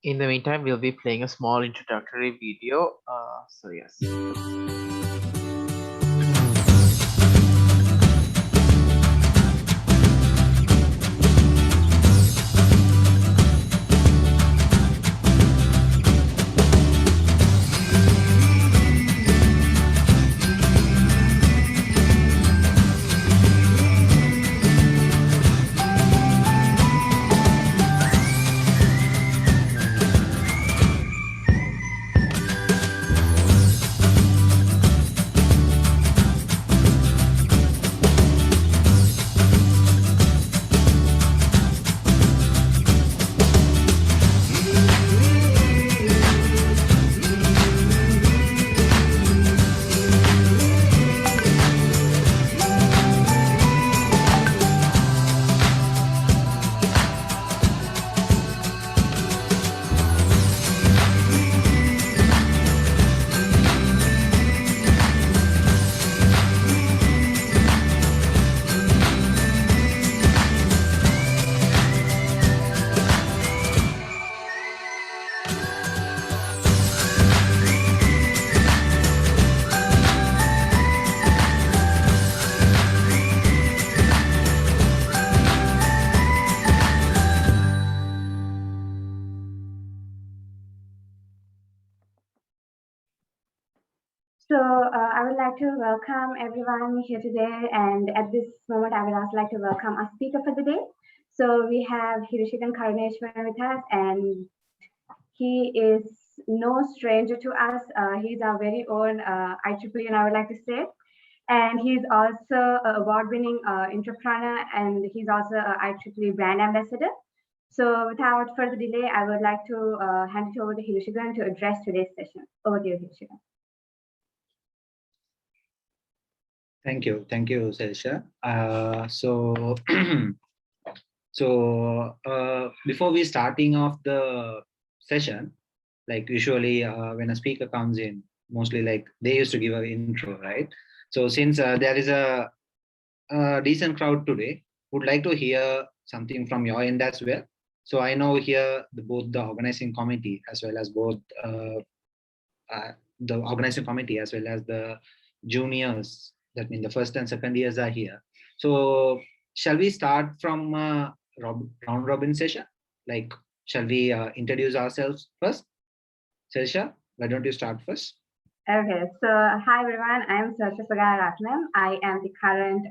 In the meantime, we'll be playing a small introductory video. So yes. So I would like to welcome everyone here today, and at this moment I would also like to welcome our speaker for the day. So we have Hiroshikan Karuneshwaran with us, and he is no stranger to us. He's our very own IEEE, and I would like to say. And he's also an award-winning entrepreneur, and he's also an IEEE brand ambassador. So without further delay, I would like to hand it over to Hiroshikan to address today's session. Over to you, Hiroshikan. Thank you, Salisha. Before we starting off the session, like usually when a speaker comes in, mostly like they used to give an intro, right? So since there is a decent crowd today, would like to hear something from your end as well. So I know here both the organizing committee as well as the organizing committee as well as the juniors, that means the first and second years are here. So shall we start from round robin session? Like, shall we introduce ourselves first? Selsha, why don't you start first? Okay, so hi everyone, I am Sarsha Sagaratnam. I am the current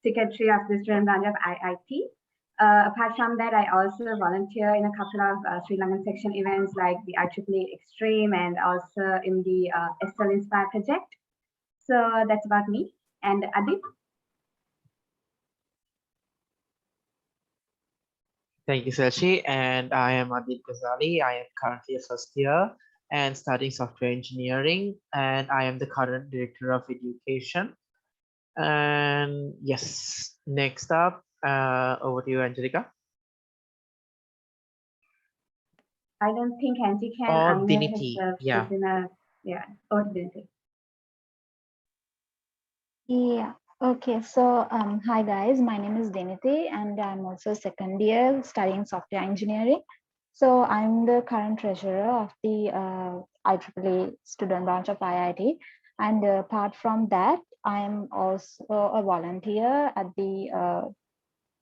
secretary of the Student Branch of IIT. Apart from that, I also volunteer in a couple of Sri Lankan section events like the IEEE Extreme and also in the SL Inspire project. So that's about me. And Adib? Thank you, Selchi. And I am Adib Ghazali. I am currently a first year and studying software engineering. And I am the current director of education. And yes, next up, over to you, Angelica. I don't think Angie can or unmute Dinity. herself. Yeah. She's in a, yeah, or Dinity. Yeah. Okay. So, hi guys. My name is Dinity, and I'm also second year studying software engineering. So, I'm the current treasurer of the IEEE Student Branch of IIT. And apart from that, I'm also a volunteer at the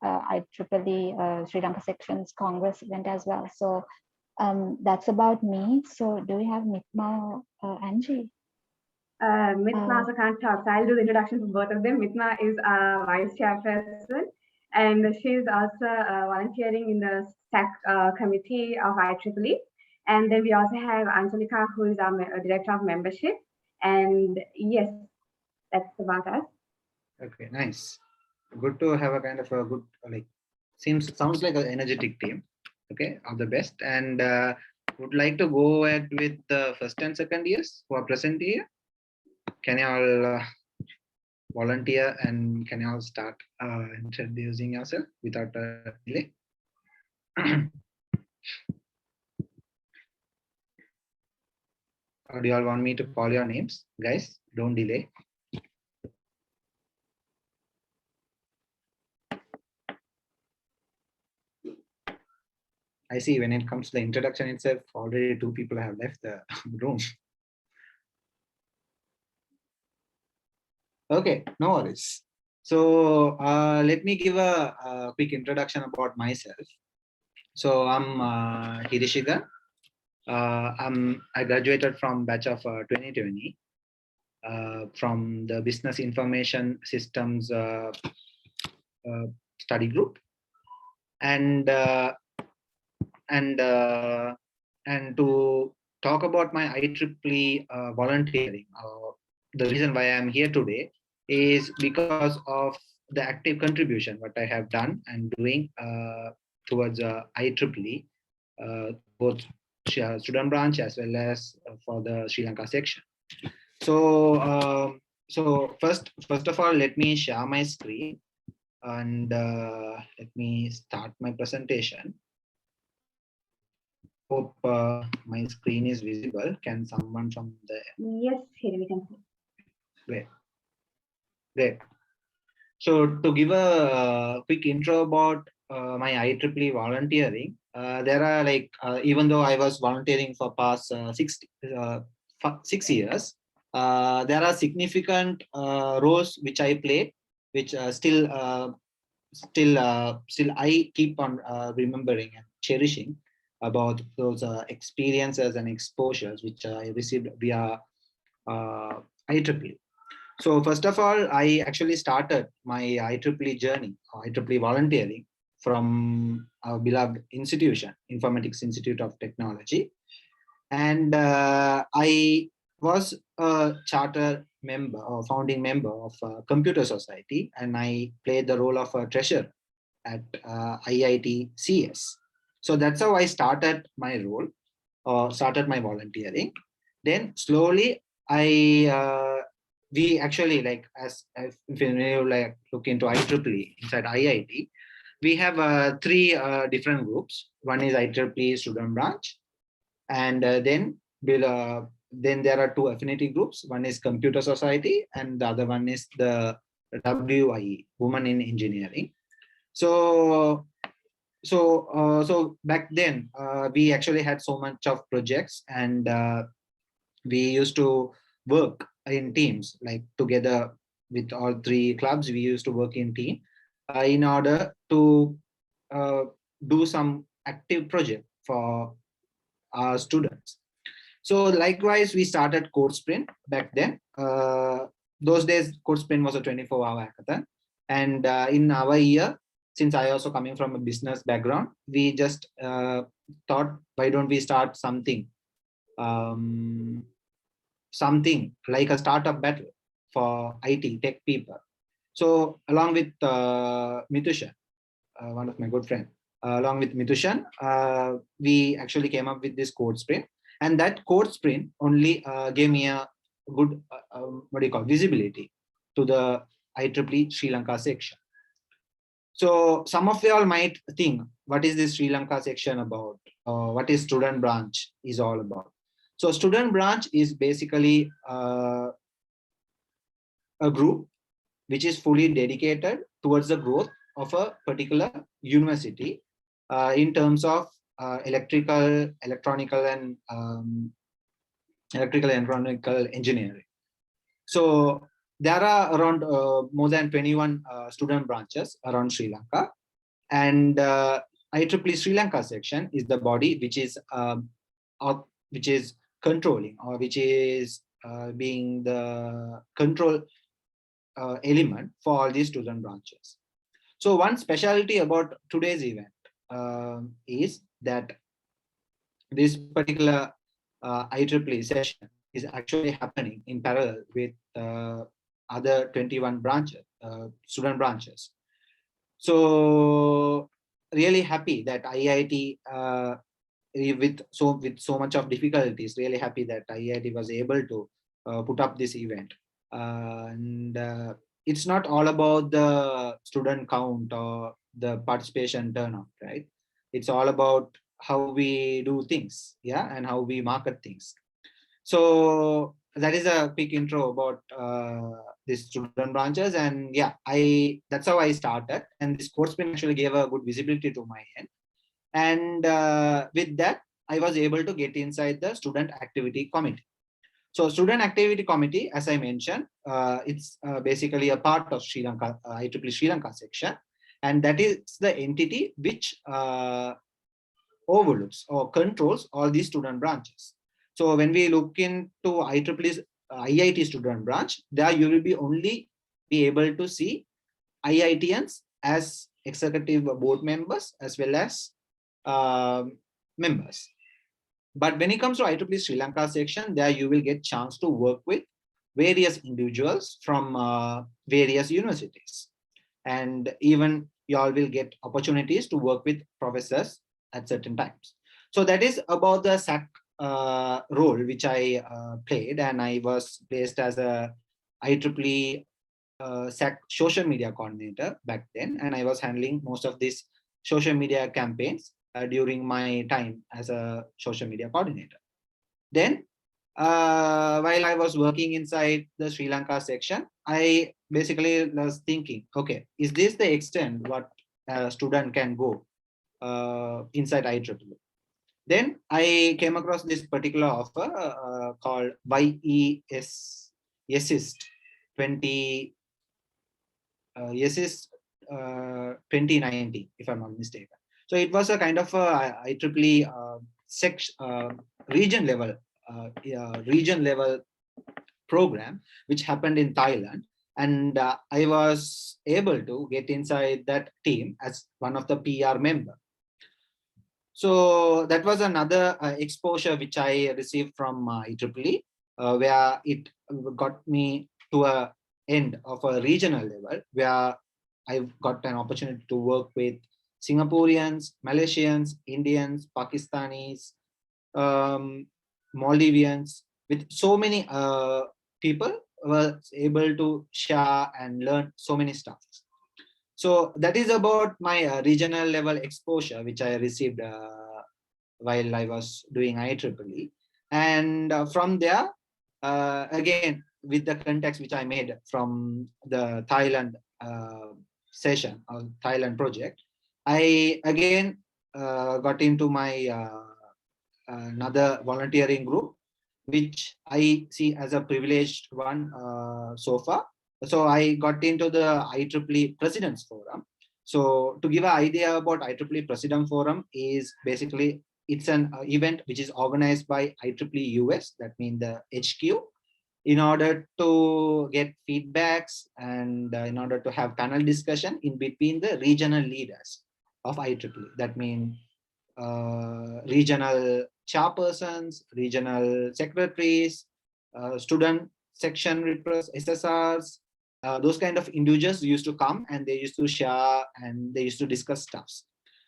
IEEE Sri Lanka Sections Congress event as well. So, that's about me. So, do we have Mitma or Angie? Mitma also can't talk, so I'll do the introduction for both of them. Mitma is our vice chairperson, and she's also volunteering in the SAC committee of IEEE. And then we also have Angelika, who is our director of membership. And yes, that's about us. Okay, nice. Good to have a kind of a good, like, sounds like an energetic team. Okay, all the best. And would like to go ahead with the first and second years who are present here. Can you all volunteer and can you all start introducing yourself without a delay? Or do you all want me to call your names? Guys, don't delay. I see when it comes to the introduction itself, already 2 people have left the room. Okay, no worries. So let me give a quick introduction about myself. So I'm Hirishiga. I graduated from batch of 2020 from the Business Information Systems study group, and and uh, and to talk about my IEEE volunteering. The reason why I'm here today is because of the active contribution what I have done and doing towards IEEE, both student branch as well as for the Sri Lanka section. So first of all, let me share my screen and let me start my presentation. Hope my screen is visible. Can someone from the Yes, here we can see. Great. Great. So to give a quick intro about my IEEE volunteering, there are like even though I was volunteering for past 6 years, there are significant roles which I played, which still I keep on remembering and cherishing about those experiences and exposures which I received via IEEE. So first of all, I actually started my IEEE journey, IEEE volunteering from our beloved institution, Informatics Institute of Technology. And I was a charter member or founding member of Computer Society, and I played the role of a treasurer at IIT CS. So that's how I started my role, or started my volunteering. Then slowly we actually, like, as if you like look into IEEE inside IIT, we have 3 different groups. One is IEEE Student Branch, and then there are 2 affinity groups. One is Computer Society, and the other one is the WIE, Women in Engineering. So back then we actually had so much of projects, and we used to work in teams, like together with all 3 clubs. We used to work in team in order to do some active project for our students. So likewise, we started Code Sprint back then. Those days, Code Sprint was a 24-hour hackathon. And in our year, since I also coming from a business background, we just thought, why don't we start something like a startup battle for IT tech people. So along with Mitushan, one of my good friends, along with Mitushan, we actually came up with this Code Sprint. And that Code Sprint only gave me a good, visibility to the IEEE Sri Lanka section. So some of you all might think, what is this Sri Lanka section about? What is Student Branch is all about? So Student Branch is basically a group which is fully dedicated towards the growth of a particular university in terms of electrical and engineering. So there are around more than 21 student branches around Sri Lanka, and IEEE Sri Lanka section is the body which is controlling, or which is being the control element for all these student branches. So one specialty about today's event is that this particular IEEE session is actually happening in parallel with other 21 branches, student branches. So really happy that IIT, with so much of difficulties, really happy that IIT was able to put up this event. And it's not all about the student count or the participation turnout, right? It's all about how we do things, yeah, and how we market things. So that is a quick intro about these student branches, and yeah, that's how I started. And this course been actually gave a good visibility to my end. And with that, I was able to get inside the student activity committee. So student activity committee, as I mentioned, it's basically a part of Sri Lanka, IEEE Sri Lanka section. And that is the entity which overlooks or controls all these student branches. So when we look into IEEE's IIT student branch, there you will be only be able to see IITians as executive board members as well as members. But when it comes to IEEE Sri Lanka section, there you will get chance to work with various individuals from various universities. And even you all will get opportunities to work with professors at certain times. So that is about the SAC role which I played, and I was placed as a IEEE SAC social media coordinator back then, and I was handling most of these social media campaigns during my time as a social media coordinator. Then while I was working inside the Sri Lanka section, I basically was thinking, okay, is this the extent what a student can go inside IEEE? Then I came across this particular offer called YES YESIST 20 YESIST 2019, if I'm not mistaken. So it was a kind of a IEEE region level program which happened in Thailand, and I was able to get inside that team as one of the PR member. So that was another exposure which I received from IEEE, where it got me to a end of a regional level, where I got an opportunity to work with Singaporeans, Malaysians, Indians, Pakistanis, Maldivians, with so many people were able to share and learn so many stuff. So that is about my regional level exposure, which I received while I was doing IEEE. And from there, again, with the context which I made from the Thailand session or Thailand project, I again got into my another volunteering group, which I see as a privileged one so far. So I got into the IEEE President's Forum. So to give an idea about IEEE President Forum is basically, it's an event which is organized by IEEE US, that means the HQ, in order to get feedbacks and in order to have panel discussion in between the regional leaders of IEEE. That means regional chairpersons, regional secretaries, student section SSRs, those kind of individuals used to come and they used to share and they used to discuss stuffs.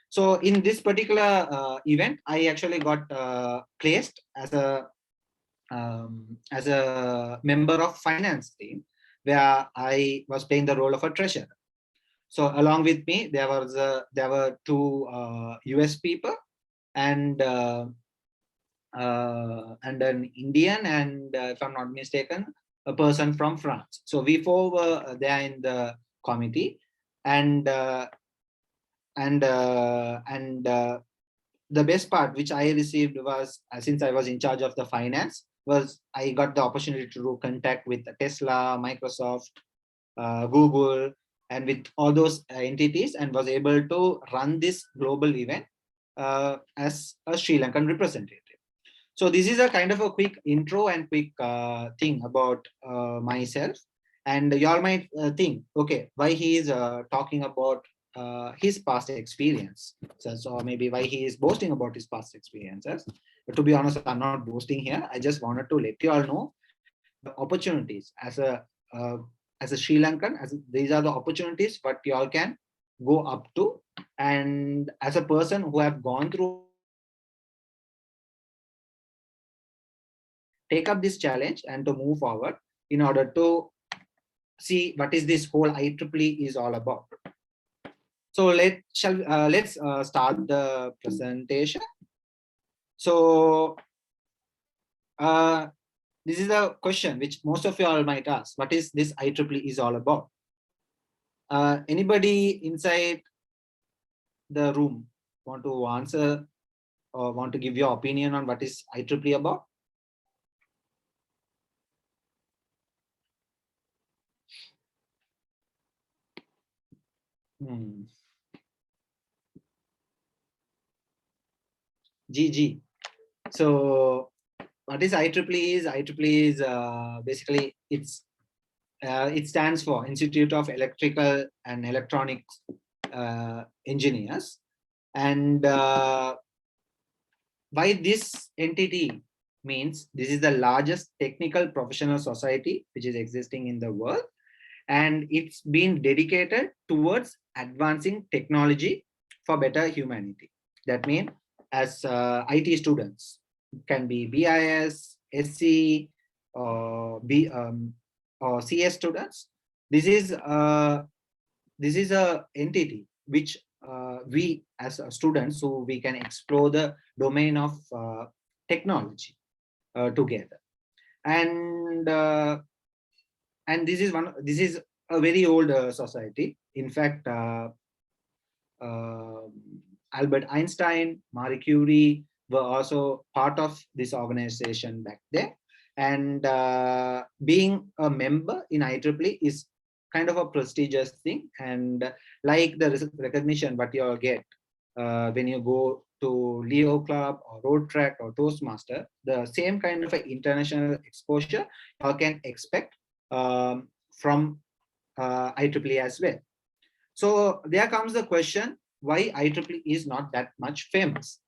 So in this particular event, I actually got placed as a member of finance team, where I was playing the role of a treasurer. So along with me, there were two US people and an Indian, and if I'm not mistaken, a person from France. So we four were there in the committee, and the best part which I received was, since I was in charge of the finance, was I got the opportunity to do contact with Tesla, Microsoft, Google, and with all those entities, and was able to run this global event as a Sri Lankan representative. So this is a kind of a quick intro and quick thing about myself. And y'all might think, okay, why he is talking about his past experience. So maybe why he is boasting about his past experiences. But to be honest, I'm not boasting here. I just wanted to let you all know the opportunities as a Sri Lankan, these are the opportunities what you all can go up to. And as a person who have gone through, take up this challenge and to move forward in order to see what is this whole IEEE is all about. So let's start the presentation. So this is a question which most of you all might ask: what is this IEEE is all about? Anybody inside the room want to answer or want to give your opinion on what is IEEE about? GG. So what is IEEE is? IEEE is basically it stands for Institute of Electrical and Electronics Engineers. And why this entity means this is the largest technical professional society which is existing in the world, and it's been dedicated towards advancing technology for better humanity. That means as IT students, can be BIS, SC, or or CS students. This is a entity which we as students, so we can explore the domain of technology together. And this is a very old society. In fact, Albert Einstein, Marie Curie were also part of this organization back there. And being a member in IEEE is kind of a prestigious thing. And like the recognition what you all get when you go to Leo Club or Road Track or Toastmaster, the same kind of international exposure you can expect from IEEE as well. So there comes the question, why IEEE is not that much famous.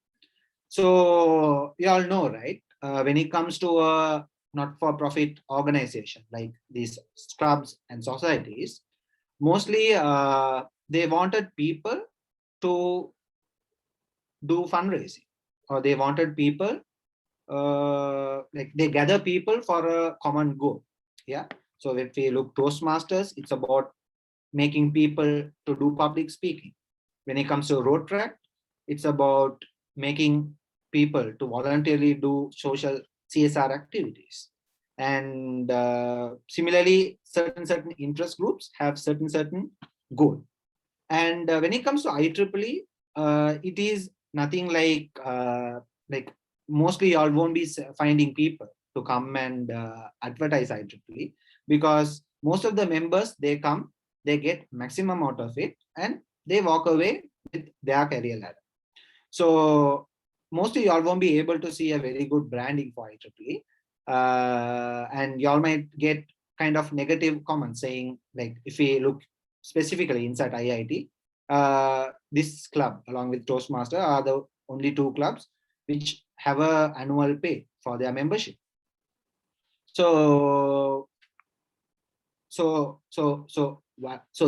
So you all know, right? When it comes to a not-for-profit organization like these clubs and societies, mostly they wanted people to do fundraising, or they wanted people like they gather people for a common goal. Yeah. So if we look Toastmasters, it's about making people to do public speaking. When it comes to Road Track, it's about making people to voluntarily do social CSR activities. And similarly, certain interest groups have certain goal. And when it comes to IEEE, it is nothing like mostly y'all won't be finding people to come and advertise IEEE, because most of the members, they come, they get maximum out of it, and they walk away with their career ladder. So mostly y'all won't be able to see a very good branding for IEEE, and y'all might get kind of negative comments saying, like, if we look specifically inside IIT, this club along with Toastmaster are the only two clubs which have a annual pay for their membership. So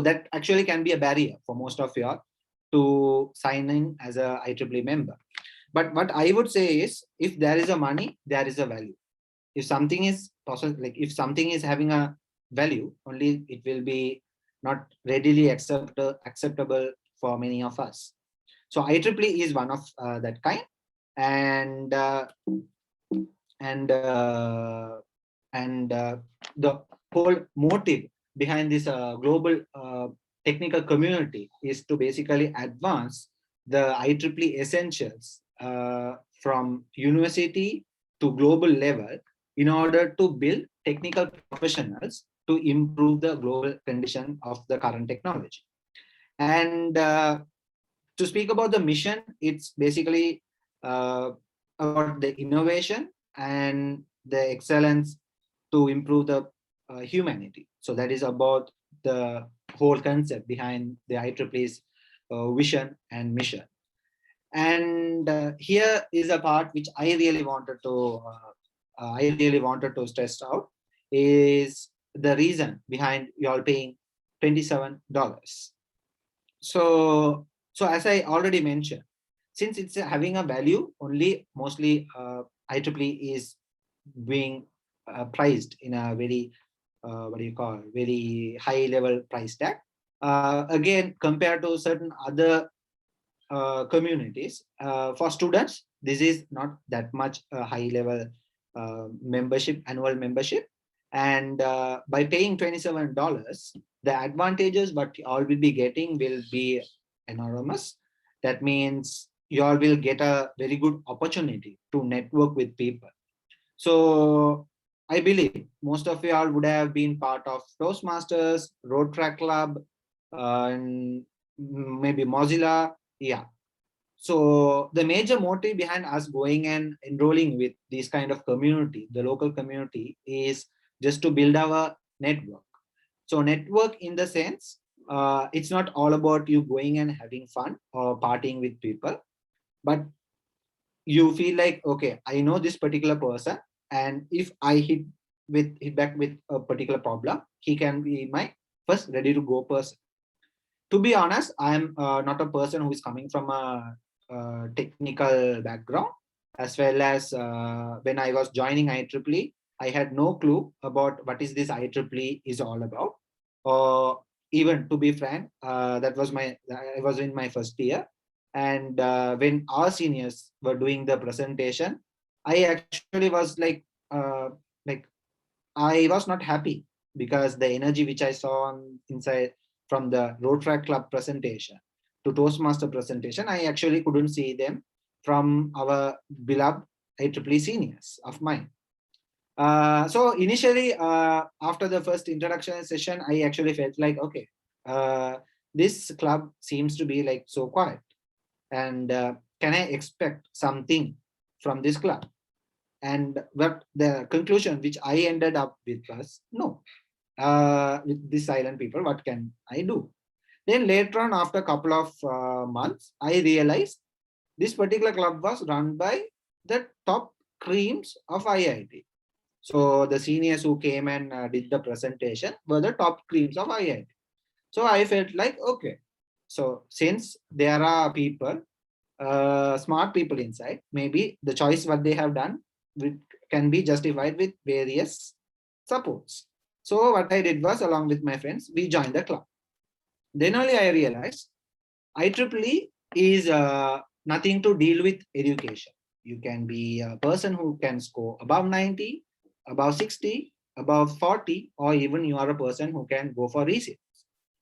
that actually can be a barrier for most of you to sign in as a IEEE member. But what I would say is, if there is a money, there is a value. If something is possible, like if something is having a value, only it will be not readily acceptable for many of us. So IEEE is one of that kind, and the whole motive behind this global technical community is to basically advance the IEEE essentials from university to global level in order to build technical professionals to improve the global condition of the current technology. And to speak about the mission, it's basically about the innovation and the excellence to improve the humanity. So that is about the whole concept behind the IEEE's vision and mission. And here is a part which I really wanted to stress out, is the reason behind you all paying $27. So as I already mentioned, since it's having a value, only mostly IEEE is being priced in a very very high level price tag. Again, compared to certain other communities, for students, this is not that much a high level membership, annual membership. And by paying $27, the advantages what all will be getting will be enormous. That means you all will get a very good opportunity to network with people. So I believe most of you all would have been part of Toastmasters, Road Track Club, and maybe Mozilla. Yeah. So the major motive behind us going and enrolling with this kind of community, the local community, is just to build our network. So network in the sense, it's not all about you going and having fun or partying with people, but you feel like, okay, I know this particular person, and if I hit back with a particular problem, he can be my first ready to go person. To be honest, I'm not a person who is coming from a technical background, as well as when I was joining IEEE, I had no clue about what is this IEEE is all about. Or even to be frank, I was in my first year, and when our seniors were doing the presentation, I actually was like I was not happy because the energy which I saw inside from the Road Track Club presentation to Toastmaster presentation, I actually couldn't see them from our beloved IEEE seniors of mine. So initially, after the first introduction session, I actually felt like, okay, this club seems to be like so quiet, and can I expect something from this club? And but the conclusion which I ended up with was no. With these silent people, what can I do? Then later on, after a couple of months, I realized this particular club was run by the top creams of IIT. So the seniors who came and did the presentation were the top creams of IIT. So I felt like, okay, so since there are people, smart people inside, maybe the choice what they have done can be justified with various supports. So what I did was, along with my friends, we joined the club. Then only I realized IEEE is nothing to deal with education. You can be a person who can score above 90, above 60, above 40, or even you are a person who can go for research.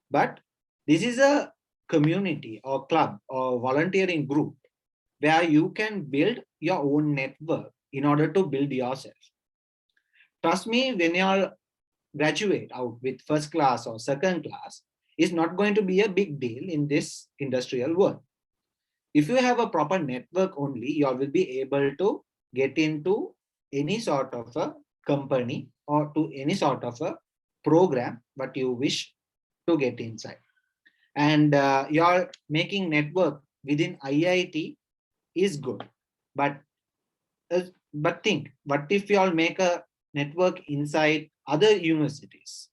But this is a community or club or volunteering group where you can build your own network in order to build yourself. Trust me, when you graduate out with first class or second class, is not going to be a big deal in this industrial world. If you have a proper network only, you will be able to get into any sort of a company or to any sort of a program what you wish to get inside. And you're making network within IIT is good, but uh, think, what if you all make a network inside other universities?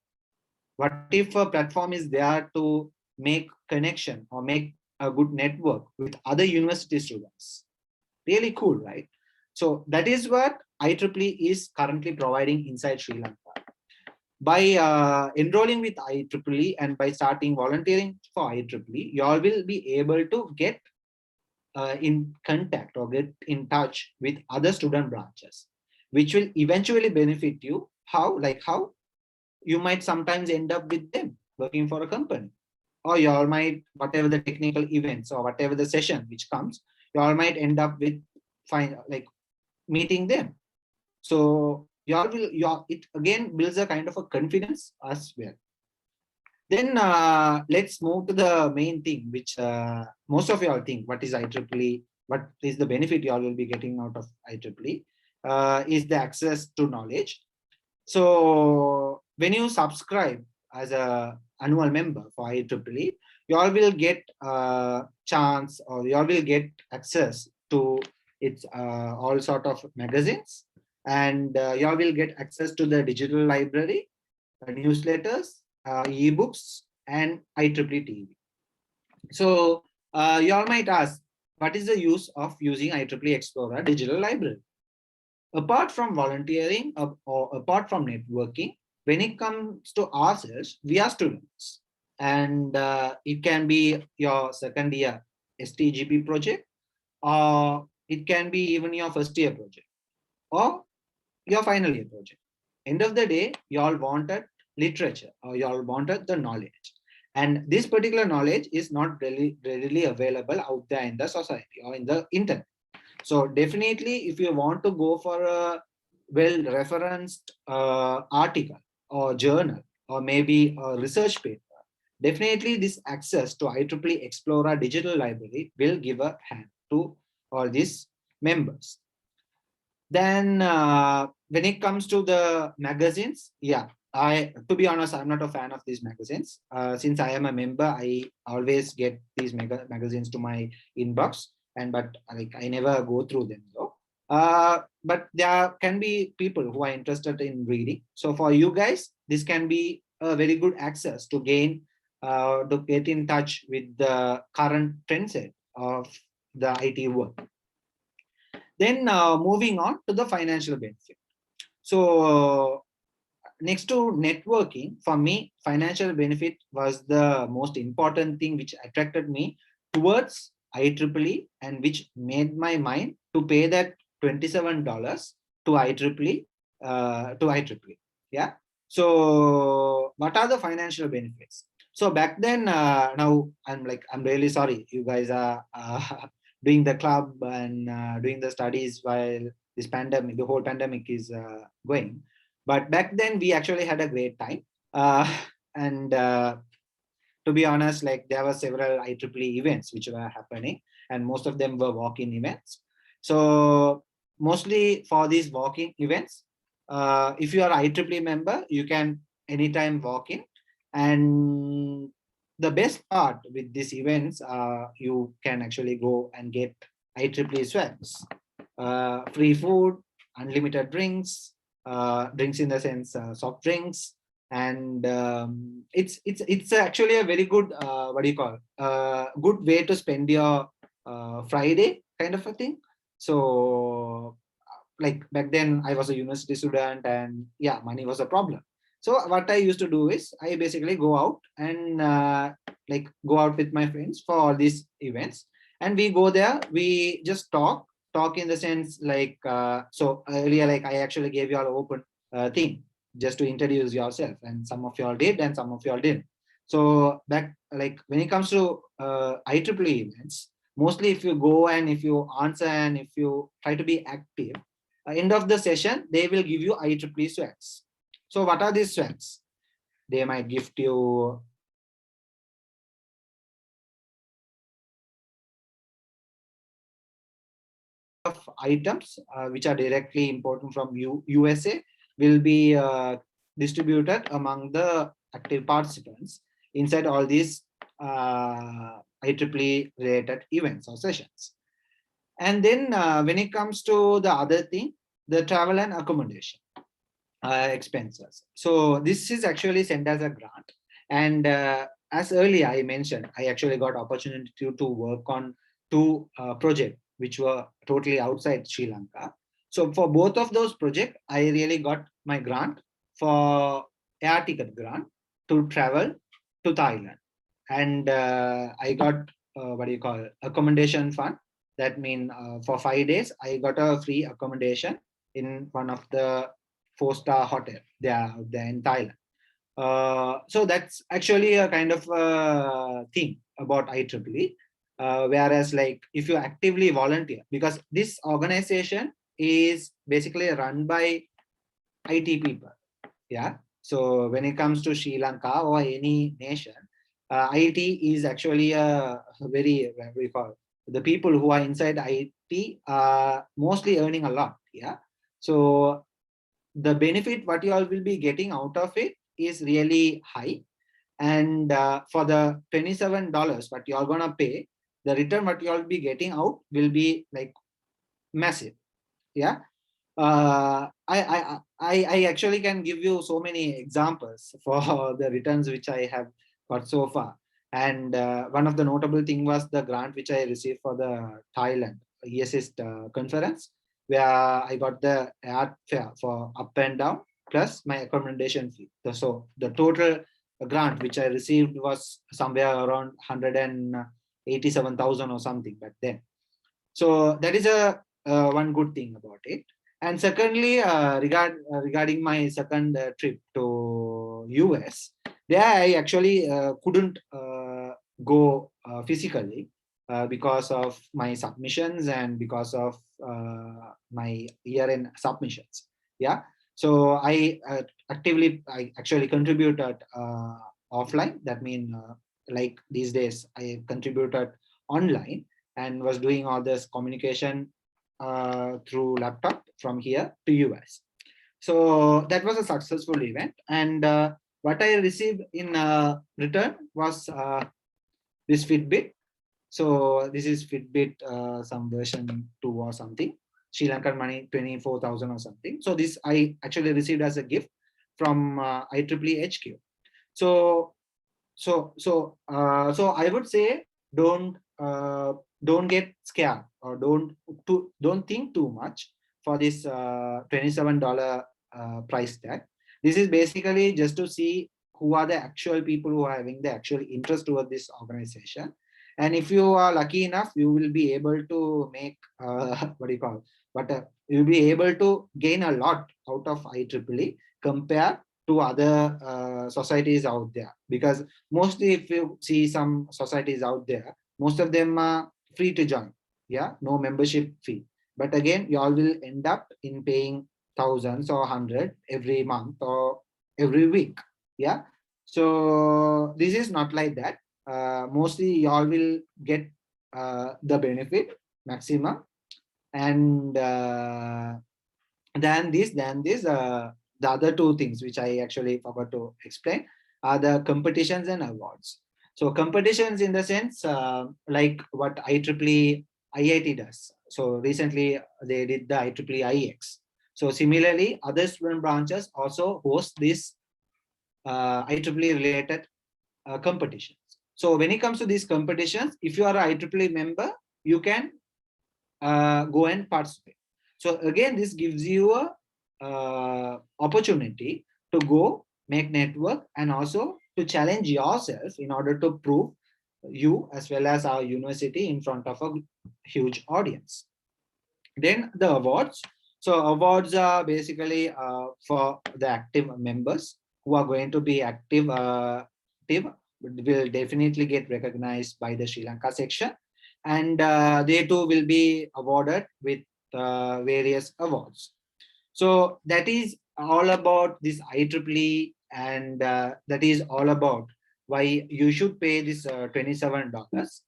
What if a platform is there to make connection or make a good network with other university students? Really cool, right? So that is what IEEE is currently providing inside Sri Lanka. By enrolling with IEEE and by starting volunteering for IEEE, you all will be able to get in contact or get in touch with other student branches, which will eventually benefit you. How you might sometimes end up with them working for a company, or you all might, whatever the technical events or whatever the session which comes, you all might end up with meeting them. So it again builds a kind of a confidence as well. Then let's move to the main thing, which most of you all think, what is IEEE? What is the benefit you all will be getting out of IEEE? Is the access to knowledge. So when you subscribe as a annual member for IEEE, you all will get a chance, or you all will get access to its all sort of magazines, and you all will get access to the digital library, newsletters, ebooks, and IEEE TV. So you all might ask, what is the use of using IEEE Explorer digital library? Apart from volunteering or apart from networking, when it comes to ourselves, we are students. And it can be your second year STGP project, or it can be even your first year project, or your final year project. End of the day, you all wanted literature, or you all wanted the knowledge. And this particular knowledge is not really readily available out there in the society or in the internet. So definitely, if you want to go for a well-referenced article or journal or maybe a research paper, definitely this access to IEEE Explorer digital library will give a hand to all these members. Then when it comes to the magazines, yeah, to be honest, I'm not a fan of these magazines. Since I am a member, I always get these magazines to my inbox, but like I never go through them though. But there can be people who are interested in reading. So for you guys, this can be a very good access to get in touch with the current trendset of the IT world. Then moving on to the financial benefit. So next to networking, for me, financial benefit was the most important thing which attracted me towards IEEE and which made my mind to pay that $27 to IEEE Yeah. So what are the financial benefits? So back then, now I'm really sorry. You guys are doing the club and doing the studies while the whole pandemic is going. But back then we actually had a great time. And to be honest, like there were several IEEE events which were happening, and most of them were walk-in events. So mostly for these walk-in events, if you are IEEE member, you can anytime walk in. And the best part with these events, you can actually go and get IEEE swags, free food, unlimited drinks, drinks in the sense soft drinks, and it's actually a very good what do you call good way to spend your Friday kind of a thing. So like back then I was a university student, and yeah, money was a problem. So what I used to do is I basically go out and like go out with my friends for all these events, and we go there, we just talk in the sense like so earlier, like I actually gave you all open thing just to introduce yourself, and some of y'all did and some of y'all didn't. So back, like when it comes to IEEE events, mostly if you go and if you answer and if you try to be active, end of the session they will give you IEEE swags. So what are these swags? They might gift you of items which are directly imported from USA, will be distributed among the active participants inside all these IEEE related events or sessions. And then when it comes to the other thing, the travel and accommodation expenses. So this is actually sent as a grant. And as earlier I mentioned, I actually got opportunity to work on two projects which were totally outside Sri Lanka. So for both of those projects, I really got my grant for air ticket grant to travel to Thailand. And I got what do you call accommodation fund. That means for 5 days, I got a free accommodation in one of the 4-star hotel there in Thailand. So that's actually a kind of thing about IEEE. Whereas like if you actively volunteer, because this organization is basically run by IT people. Yeah. So when it comes to Sri Lanka or any nation, IT is actually a very, what we call, the people who are inside IT are mostly earning a lot. Yeah. So the benefit what you all will be getting out of it is really high. And for the $27 what you are gonna pay, the return what you all be getting out will be like massive. Yeah. I actually can give you so many examples for the returns which I have got so far. And one of the notable thing was the grant which I received for the Thailand ESS conference, where I got the airfare for up and down plus my accommodation fee. So the total grant which I received was somewhere around 187,000 or something back then. So that is a one good thing about it. And secondly, regarding my second trip to US, There I actually couldn't go physically because of my submissions and because of my year-end submissions. Yeah. So I I actually contributed offline. That means like these days I contributed online and was doing all this communication through laptop from here to US. So that was a successful event, and what I received in return was this Fitbit. So this is Fitbit, some version 2 or something, Sri Lankan money 24,000 or something. So this I actually received as a gift from IEEE HQ. So so I would say don't get scared, or don't think too much for this $27 price tag. This is basically just to see who are the actual people who are having the actual interest toward this organization. And if you are lucky enough, you will be able to make what do you call, but you'll be able to gain a lot out of IEEE compared to other societies out there. Because mostly if you see some societies out there, most of them are free to join. Yeah, no membership fee. But again, you all will end up in paying thousands or hundred every month or every week. Yeah. So this is not like that. Mostly you all will get the benefit maximum. And the other two things which I actually forgot to explain are the competitions and awards. So competitions in the sense like what IEEE IIT does. So recently they did the IEEE IEX. So similarly, other student branches also host this IEEE related competitions. So when it comes to these competitions, if you are an IEEE member, you can go and participate. So again, this gives you a opportunity to go make network and also to challenge yourself in order to prove you as well as our university in front of a huge audience. Then the awards. So awards are basically for the active members who are going to be active will definitely get recognized by the Sri Lanka section, and they too will be awarded with various awards. So that is all about this IEEE, and that is all about why you should pay this $27.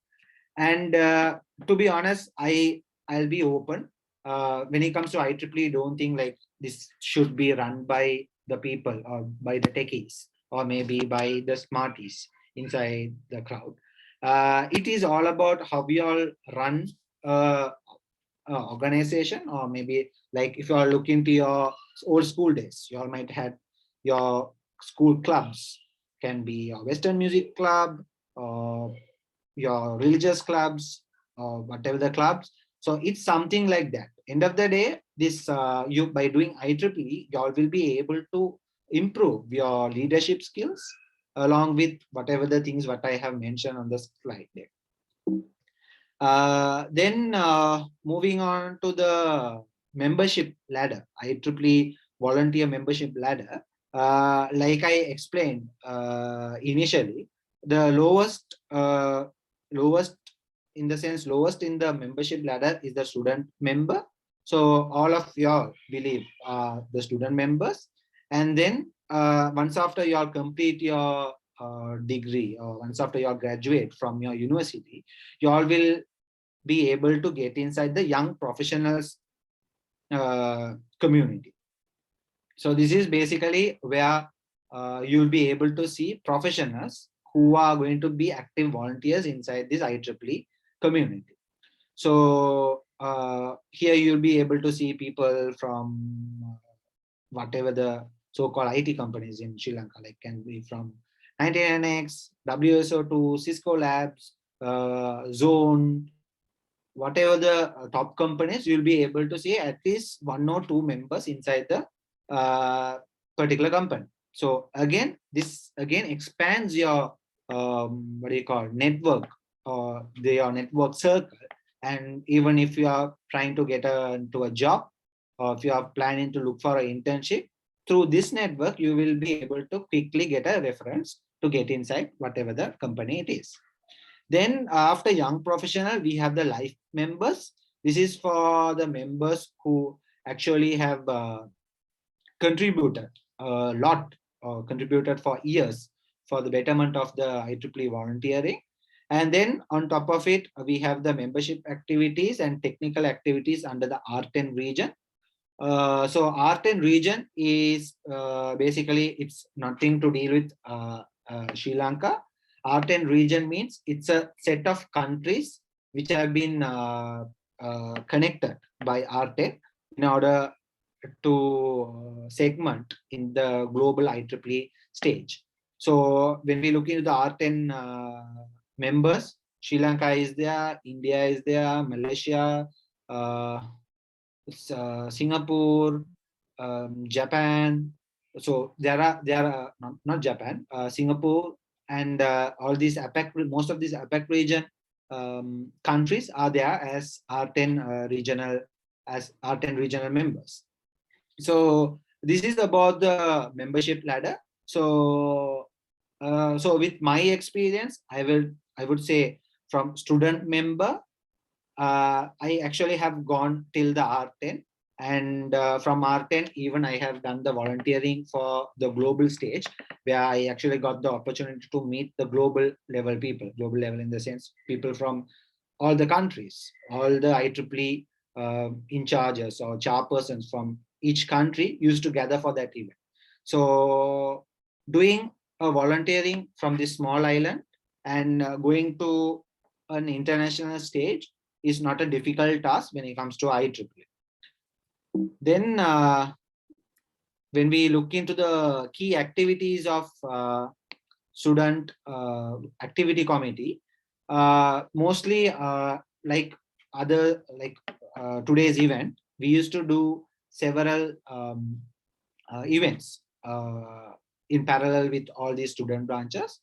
And to be honest, I'll be open. When it comes to IEEE, don't think like this should be run by the people or by the techies or maybe by the smarties inside the crowd. It is all about how we all run organization, or maybe like if you are looking to your old school days, you all might have your school clubs, can be a Western music club or your religious clubs or whatever the clubs. So it's something like that. End of the day, this you by doing IEEE, you all will be able to improve your leadership skills along with whatever the things what I have mentioned on the slide there. Then moving on to the membership ladder, IEEE volunteer membership ladder. Like I explained initially, the lowest in the sense lowest in the membership ladder is the student member. So all of y'all believe the student members, and then once after you all complete your degree, or once after you all graduate from your university, you all will be able to get inside the young professionals community. So this is basically where you'll be able to see professionals who are going to be active volunteers inside this IEEE community. So here you'll be able to see people from whatever the so-called IT companies in Sri Lanka, like can be from 99X, WSO2, Cisco Labs, Zone, whatever the top companies, you'll be able to see at least 1 or 2 members inside the particular company. So again, this again expands your what do you call network, or your network circle. And even if you are trying to get into a job, or if you are planning to look for an internship, through this network, you will be able to quickly get a reference to get inside whatever the company it is. Then after young professional, we have the life members. This is for the members who actually have contributed a lot, contributed for years for the betterment of the IEEE volunteering. And then on top of it, we have the membership activities and technical activities under the R10 region. So R10 region is basically, it's nothing to deal with Sri Lanka. R10 region means it's a set of countries which have been connected by R10 in order to segment in the global IEEE stage. So when we look into the R10 members, Sri Lanka is there, India is there, Malaysia, Singapore, Japan. So there are not Japan, Singapore, and all these APEC, most of these APEC region countries are there as R10 regional members. So this is about the membership ladder. So so with my experience, I would say from student member, I actually have gone till the R10, and from R10 even I have done the volunteering for the global stage, where I actually got the opportunity to meet the global level people. Global level in the sense people from all the countries, all the IEEE in charges or chairpersons from each country used to gather for that event. So doing a volunteering from this small island and going to an international stage is not a difficult task when it comes to IEEE. Then when we look into the key activities of student activity committee, mostly like today's event, we used to do several events in parallel with all these student branches.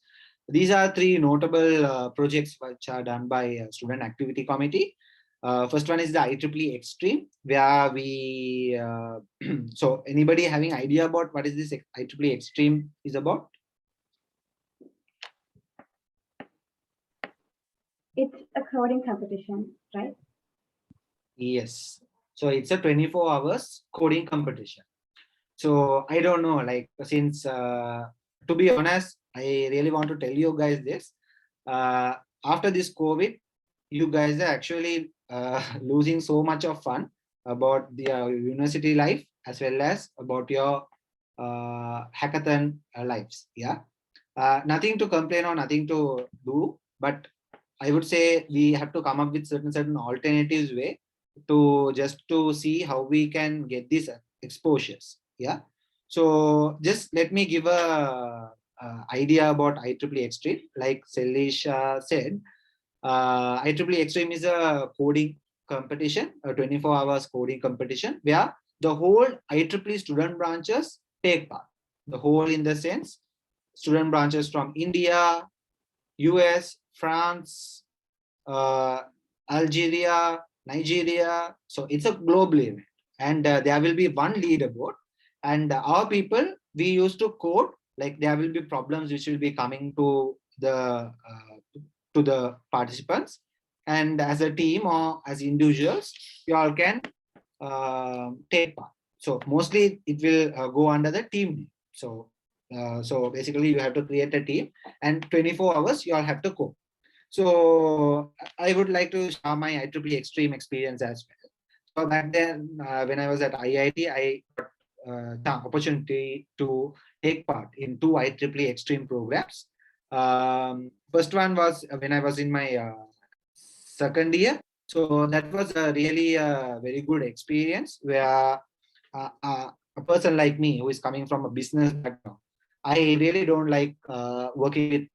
These are three notable projects which are done by Student Activity Committee. First one is the IEEE Extreme, where we, so anybody having idea about what is this IEEE Extreme is about? It's a coding competition, right? Yes. So it's a 24 hours coding competition. So I don't know, like, since to be honest, I really want to tell you guys this. After this COVID, you guys are actually losing so much of fun about the university life as well as about your hackathon lives. Yeah. Nothing to complain or nothing to do, but I would say we have to come up with certain alternatives way to just to see how we can get these exposures. Yeah. So just let me give a idea about IEEE Extreme. Like Selisha said, IEEE Extreme is a coding competition, a 24 hours coding competition where the whole IEEE student branches take part. The whole in the sense, student branches from India, US, France, Algeria, Nigeria. So it's a global event, and there will be one leaderboard. And our people, we used to code, like there will be problems which will be coming to the participants, and as a team or as individuals, you all can take part. So mostly it will go under the team name. So so basically you have to create a team, and 24 hours you all have to code. So I would like to share my IEEE Extreme experience as well. So back then, when I was at IIT, I got the opportunity to take part in two IEEE Extreme programs. First one was when I was in my second year. So that was a really very good experience where a person like me who is coming from a business background, I really don't like working with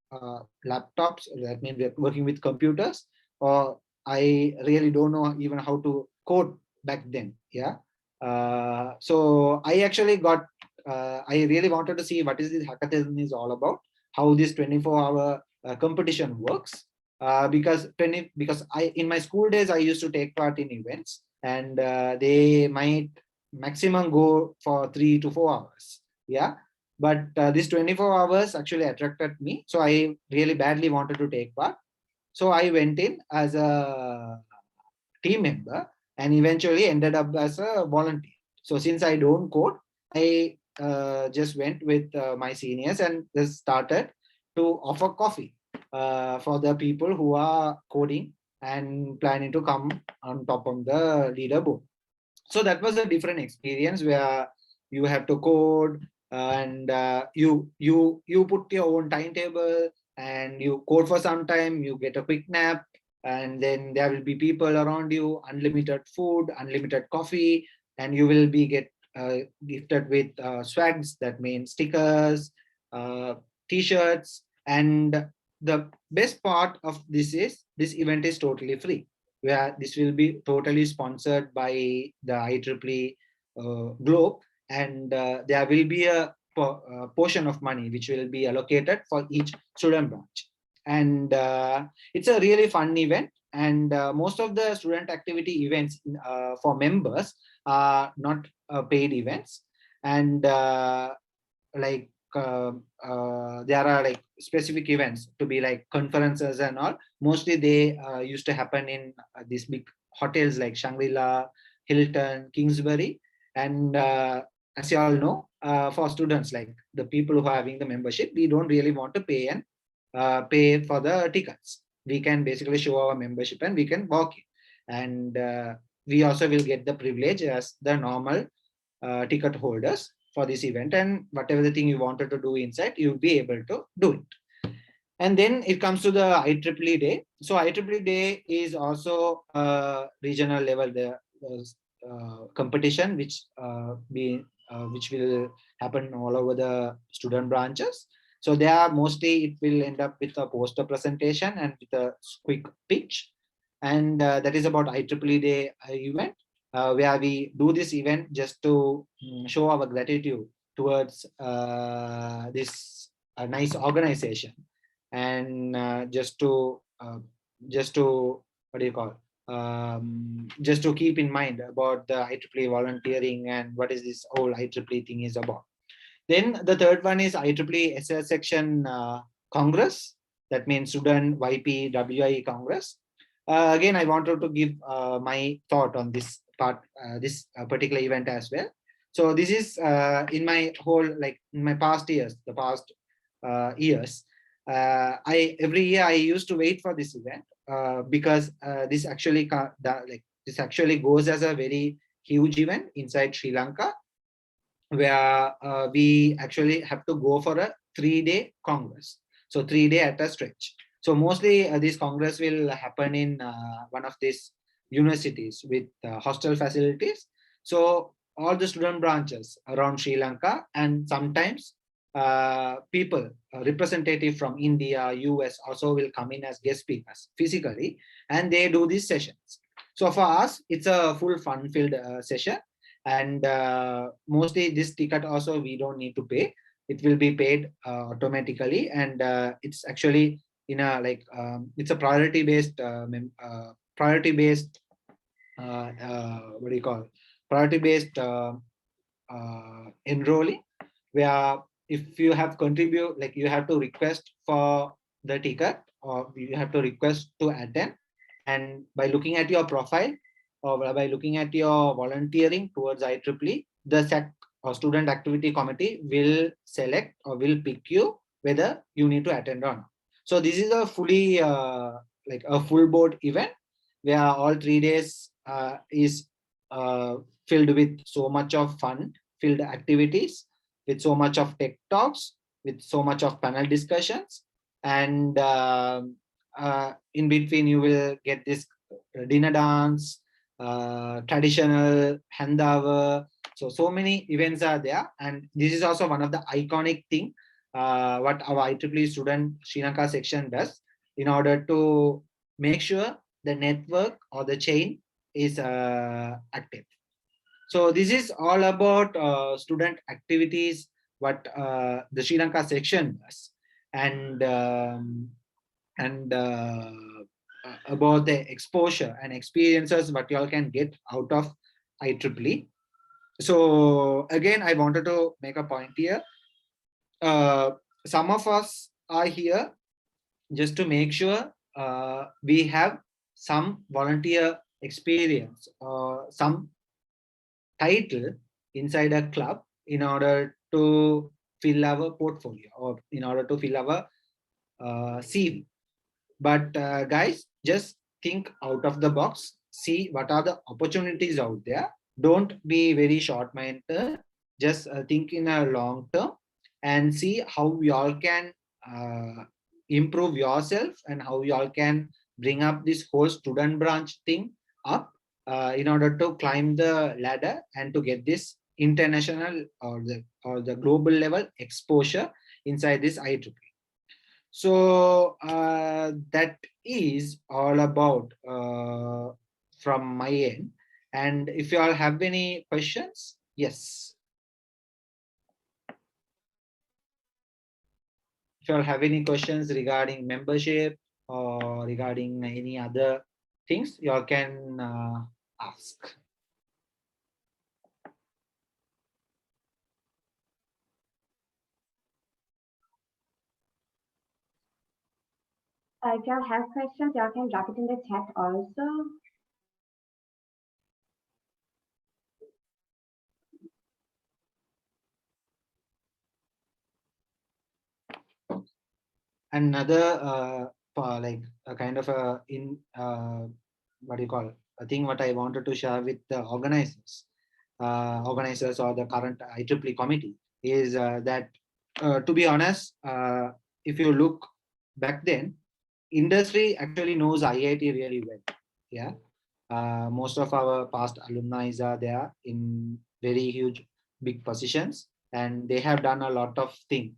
laptops. That means working with computers, or I really don't know even how to code back then. Yeah. So I actually got, I really wanted to see what is this hackathon is all about, how this 24-hour competition works. Because I in my school days I used to take part in events, and they might maximum go for 3 to 4 hours. Yeah. But this 24 hours actually attracted me. So I really badly wanted to take part. So I went in as a team member and eventually ended up as a volunteer. So since I don't code, I just went with my seniors and just started to offer coffee for the people who are coding and planning to come on top of the leaderboard. So that was a different experience where you have to code and you put your own timetable and you code for some time, you get a quick nap, and then there will be people around you, unlimited food, unlimited coffee, and you will be get gifted with swags, that means stickers, uh, t-shirts. And the best part of this is this event is totally free, where this will be totally sponsored by the IEEE globe, and there will be a portion of money which will be allocated for each student branch. And it's a really fun event, and most of the student activity events for members are not paid events. And like there are like specific events to be like conferences and all. Mostly they used to happen in these big hotels like Shangri-La, Hilton, Kingsbury. And as you all know, for students, like the people who are having the membership, we don't really want to pay and pay for the tickets. We can basically show our membership and we can walk in. And we also will get the privilege as the normal ticket holders for this event, and whatever the thing you wanted to do inside, you'll be able to do it. And then it comes to the IEEE Day. So IEEE Day is also a regional level competition, which will happen all over the student branches. So there mostly it will end up with a poster presentation and with a quick pitch, and that is about IEEE Day event, where we do this event just to show our gratitude towards this nice organization, and just to what do you call, just to keep in mind about the IEEE volunteering and what is this whole IEEE thing is about. Then the third one is IEEE SS section Congress. That means Student YPWI Congress. Again, I wanted to give my thought on this part, this particular event as well. So this is in my whole, like in my past years, the past years, I every year I used to wait for this event because this actually goes as a very huge event inside Sri Lanka, where we actually have to go for a 3-day congress. So 3 day at a stretch. So mostly this congress will happen in one of these universities with hostel facilities. So all the student branches around Sri Lanka, and sometimes people, representative from India, US also will come in as guest speakers physically, and they do these sessions. So for us, it's a full fun-filled session, and mostly this ticket also we don't need to pay. It will be paid automatically, and it's actually in a like it's a priority based what do you call, priority based enrolling, where if you have contribute, like you have to request for the ticket or you have to request to attend, and by looking at your profile or by looking at your volunteering towards IEEE, the SEC or student activity committee will select or will pick you whether you need to attend or not. So this is a fully like a full board event where all 3 days is filled with so much of fun filled activities, with so much of tech talks, with so much of panel discussions, and in between you will get this dinner dance, traditional handover. So many events are there, and this is also one of the iconic thing what our IEEE student Sri Lanka section does in order to make sure the network or the chain is active. So this is all about student activities, what the Sri Lanka section does, and and about the exposure and experiences what you all can get out of IEEE. So again, I wanted to make a point here. some of us are here just to make sure we have some volunteer experience or some title inside a club in order to fill our portfolio or in order to fill our CV. But guys, just think out of the box, see what are the opportunities out there. Don't be very short-minded, just think in a long term and see how you all can improve yourself and how you all can bring up this whole student branch thing up in order to climb the ladder and to get this international or the global level exposure inside this IEEE. So that is all about from my end. And if you all have any questions, yes. If you all have any questions regarding membership or regarding any other things, you all can ask. If y'all have questions, y'all can drop it in the chat also. Another like a kind of a what do you call a thing what I wanted to share with the organizers or the current IEEE committee is that to be honest, if you look back then, industry actually knows IIT really well. Yeah, most of our past alumni are there in very huge big positions, and they have done a lot of things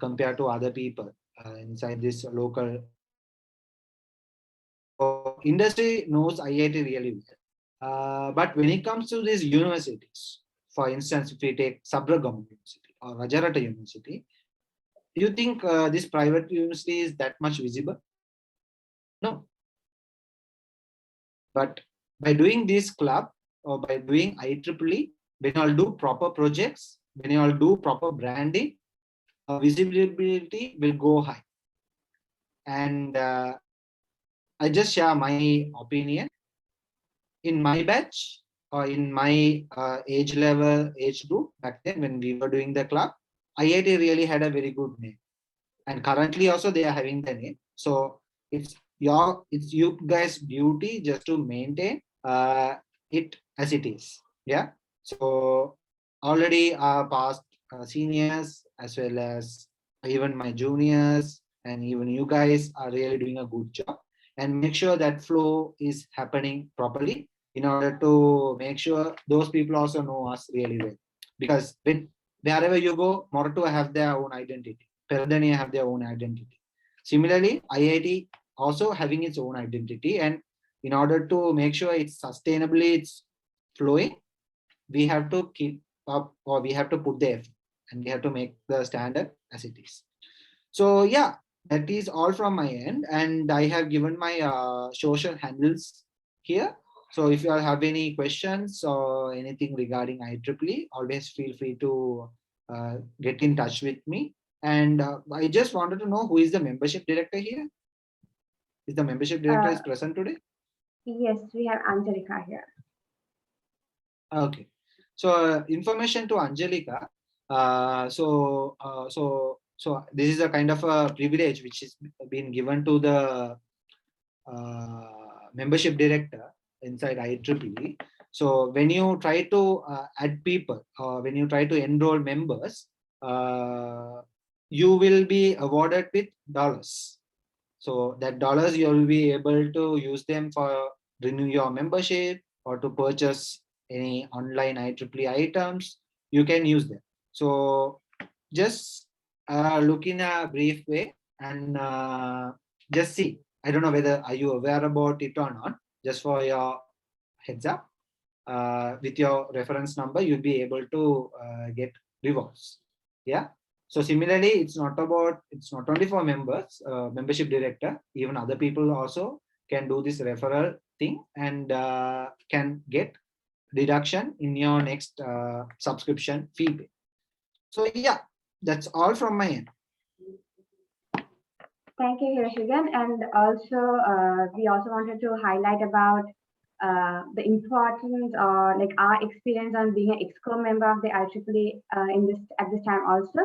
compared to other people inside this local. So industry knows IIT really well. But when it comes to these universities, for instance, if we take Sabragam University or Rajarata University, do you think this private university is that much visible? No. But by doing this club or by doing IEEE, when you all do proper projects, when you all do proper branding, visibility will go high. And I just share my opinion. In my batch or in my age level, age group back then when we were doing the club, IIT really had a very good name. And currently also they are having the name. So it's you guys' duty just to maintain it as it is. Yeah. So already our past seniors as well as even my juniors and even you guys are really doing a good job, and make sure that flow is happening properly in order to make sure those people also know us really well. Because when wherever you go, Morato have their own identity. Peradeniya have their own identity. Similarly, IIT also having its own identity, and in order to make sure it's sustainably it's flowing, we have to keep up or we have to put the effort and we have to make the standard as it is. So yeah, that is all from my end, and I have given my social handles here. So if you all have any questions or anything regarding IEEE, always feel free to get in touch with me. And I just wanted to know who is the membership director here? Is the membership director is present today? Yes, we have Angelika here. Okay. So information to Angelika. So this is a kind of a privilege which is been given to the membership director inside IEEE. So when you try to add people or when you try to enroll members, you will be awarded with dollars. So that dollars you will be able to use them for renew your membership or to purchase any online IEEE items. You can use them. So just look in a brief way and just see. I don't know whether are you aware about it or not. Just for your heads up, with your reference number, you'll be able to get rewards. Yeah. So similarly, it's not only for members, membership director, even other people also can do this referral thing and can get deduction in your next subscription fee. So yeah, That's all from my end. Thank you, Hiroshigan. And also, we also wanted to highlight about the importance or like our experience on being an EXCO member of the IEEE at this time also.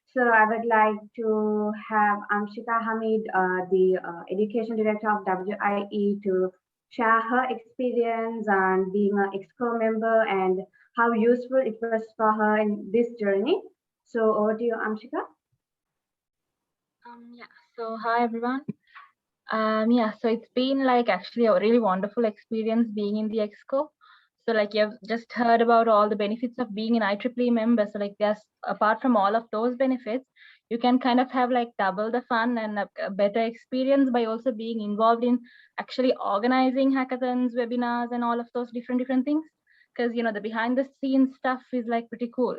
So I would like to have Amshika Hamid, the Education Director of WIE, to share her experience on being an EXCO member and how useful it was for her in this journey. So over to you, Amshika. Yeah, so hi everyone. Yeah, so it's been like actually a really wonderful experience being in the Exco. So like you've just heard about all the benefits of being an IEEE member. So like there's apart from all of those benefits, you can kind of have like double the fun and a better experience by also being involved in actually organizing hackathons, webinars, and all of those different things. Because you know the behind the scenes stuff is like pretty cool.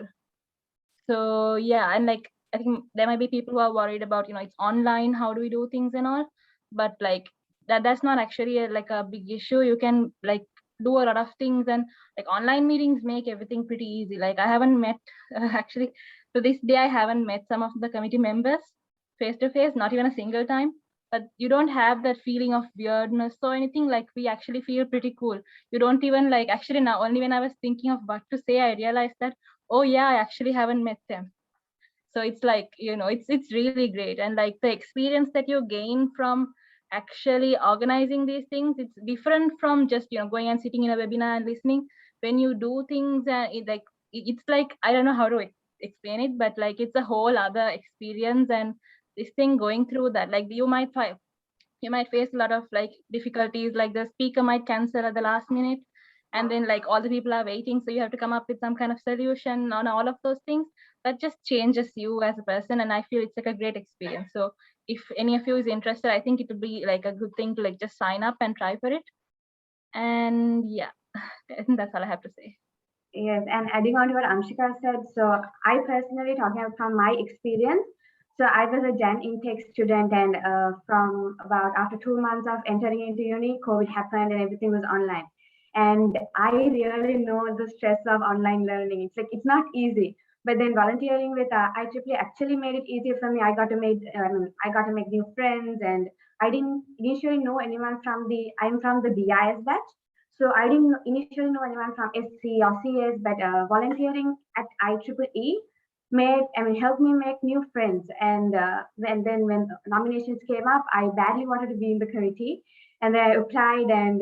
So yeah, and like I think there might be people who are worried about, you know, it's online, how do we do things and all, but like that's not actually like a big issue. You can like do a lot of things, and like online meetings make everything pretty easy. Like I haven't met actually to this day I haven't met some of the committee members face to face, not even a single time. But you don't have that feeling of weirdness or anything. Like we actually feel pretty cool. You don't even like actually now only when I was thinking of what to say, I realized that oh yeah, I actually haven't met them. So it's like, you know, it's really great. And like the experience that you gain from actually organizing these things, it's different from just, you know, going and sitting in a webinar and listening. When you do things, it's like I don't know how to explain it, but like it's a whole other experience. And this thing going through that, like you might face a lot of like difficulties, like the speaker might cancel at the last minute, and then like all the people are waiting, so you have to come up with some kind of solution on all of those things. That just changes you as a person, and I feel it's like a great experience. So if any of you is interested, I think it would be like a good thing to like just sign up and try for it. And yeah, I think that's all I have to say. Yes, and adding on to what Amshika said, so I personally, talking from my experience, so I was a Gen intake student, and from about after 2 months of entering into uni, COVID happened and everything was online. And I really know the stress of online learning. It's like it's not easy. But then volunteering with IEEE actually made it easier for me. I got to make new friends, and I didn't initially know anyone from the. I'm from the BIS batch, so I didn't initially know anyone from SC or CS, but volunteering at IEEE helped me make new friends. And then when nominations came up, I badly wanted to be in the committee, and then I applied. And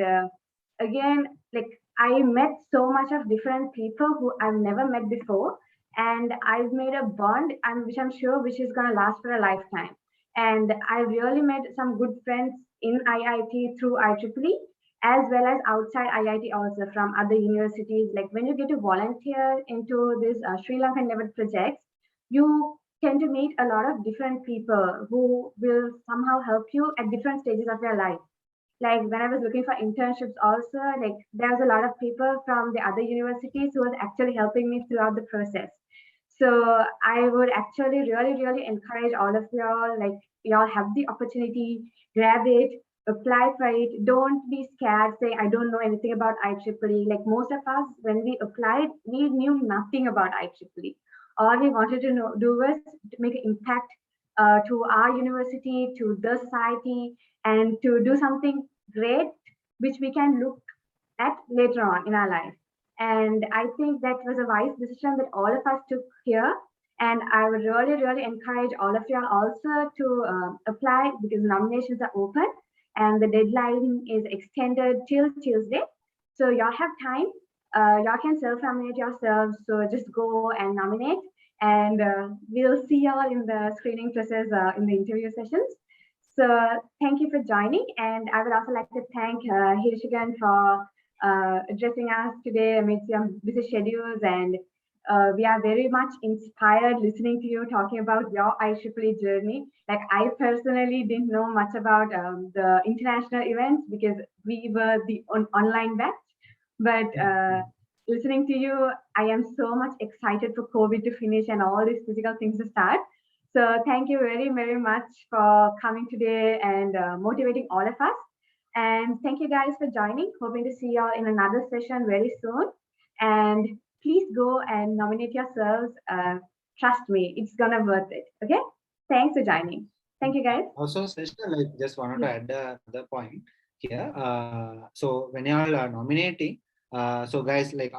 again, like I met so much of different people who I've never met before, and I've made a bond, and which I'm sure which is gonna last for a lifetime. And I really met some good friends in IIT through IEEE, as well as outside IIT also from other universities. Like when you get to volunteer into this Sri Lankan level projects, you tend to meet a lot of different people who will somehow help you at different stages of your life. Like when I was looking for internships also, like there's a lot of people from the other universities who was actually helping me throughout the process. So I would actually really encourage all of y'all, like y'all have the opportunity, grab it, apply for it. Don't be scared saying I don't know anything about IEEE. Like most of us, when we applied, we knew nothing about IEEE. All we wanted to do was to make an impact to our university, to the society, and to do something great, which we can look at later on in our life. And I think that was a wise decision that all of us took here. And I would really encourage all of you also to apply, because nominations are open and the deadline is extended till Tuesday. So y'all have time. Y'all can self-nominate yourselves. So just go and nominate. And we'll see y'all in the screening process in the interview sessions. So thank you for joining. And I would also like to thank Hirshigan for addressing us today amidst your busy schedules. And we are very much inspired listening to you talking about your IEEE journey. Like I personally didn't know much about the international events because we were the online batch. But listening to you, I am so much excited for COVID to finish and all these physical things to start. So thank you very much for coming today and motivating all of us. And thank you guys for joining. Hoping to see you all in another session very soon. And please go and nominate yourselves. Trust me, it's gonna worth it. Okay. Thanks for joining. Thank you, guys. Also, Srishta, like just wanted to add another point here. So when you all are nominating, so guys, like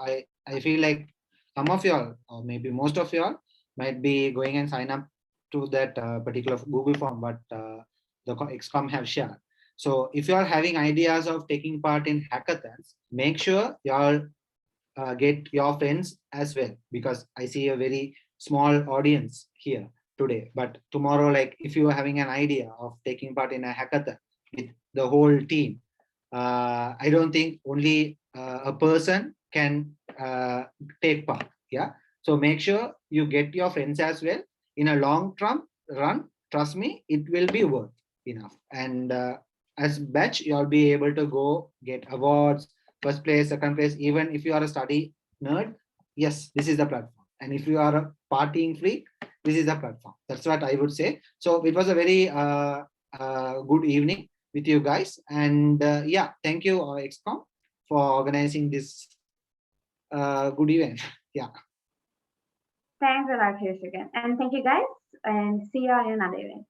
I feel like some of y'all, or maybe most of y'all, might be going and sign up to that particular Google form, but the XCOM have shared. So if you are having ideas of taking part in hackathons, make sure y'all get your friends as well, because I see a very small audience here today. But tomorrow, like if you are having an idea of taking part in a hackathon with the whole team, I don't think only a person can take part. Yeah. So make sure you get your friends as well. In a long term run, trust me, it will be worth enough. And as batch, you'll be able to go get awards, first place, second place. Even if you are a study nerd, yes, this is the platform. And if you are a partying freak, this is the platform. That's what I would say. So it was a very good evening with you guys. And yeah, thank you, XCOM, for organizing this good event. Yeah. Thanks a lot, Hirshigan. And thank you, guys. And see you all in another event.